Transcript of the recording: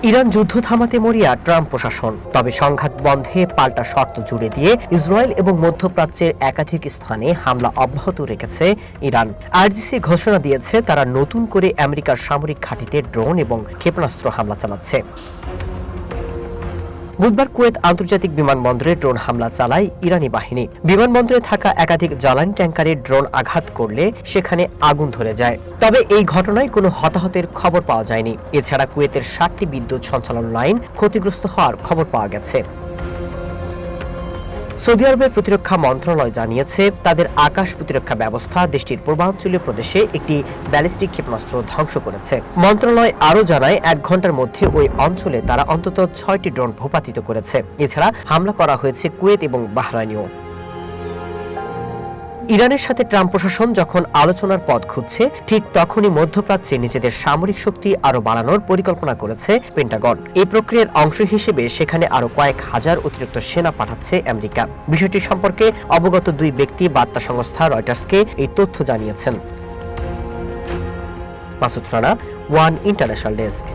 Iran যুদ্ধ থামাতে মরিয়া ট্রাম্প প্রশাসন, তবে সংঘাত বন্ধে পাল্টা শর্ত জুড়ে দিয়ে ইসরায়েল এবং মধ্যপ্রাচ্যের একাধিক স্থানে হামলা অব্যাহত রেখেছে ইরান। আরজিসি ঘোষণা দিয়েছে তারা নতুন করে আমেরিকার সামরিক ঘাঁটিতে ড্রোন এবং ক্ষেপণাস্ত্র হামলা চালাচ্ছে। বুধবার কুয়েত আন্তর্জাতিক বিমানবন্দরে ড্রোন হামলা চালায় ইরানি বাহিনী। বিমানবন্দরে থাকা একাধিক জ্বালানি ট্যাঙ্কারে ড্রোন আঘাত করলে সেখানে আগুন ধরে যায়। তবে এই ঘটনায় কোনো হতাহতের খবর পাওয়া যায়নি। এছাড়া কুয়েতের 7টি বিদ্যুৎ সঞ্চালন লাইন ক্ষতিগ্রস্ত হওয়ার খবর পাওয়া গেছে। সৌদি আরবের প্রতিরক্ষা মন্ত্রণালয় জানিয়েছে তাদের আকাশ প্রতিরক্ষা ব্যবস্থা দেশটির পূর্বাঞ্চলীয় প্রদেশে একটি ব্যালিস্টিক ক্ষেপণাস্ত্র ধ্বংস করেছে। মন্ত্রণালয় আরও জানায় 1 ঘন্টার মধ্যে ওই অঞ্চলে তারা অন্তত 6টি ড্রোন ভূপাতিত করেছে। এছাড়া হামলা করা হয়েছে কুয়েত এবং বাহরাইনেও। ইরানের সাথে ট্রাম্প প্রশাসন যখন আলোচনার পথ খুঁজছে, ঠিক তখনই মধ্যপ্রাচ্যে নিজেদের সামরিক শক্তি আরও বাড়ানোর পরিকল্পনা করেছে পেন্টাগন। এই প্রক্রিয়ার অংশ হিসেবে সেখানে আরও কয়েক হাজার অতিরিক্ত সেনা পাঠাচ্ছে আমেরিকা। বিষয়টি সম্পর্কে অবগত 2 ব্যক্তি বার্তা সংস্থা রয়টার্সকে এই তথ্য জানিয়েছেন। Masud Rana, one international desk.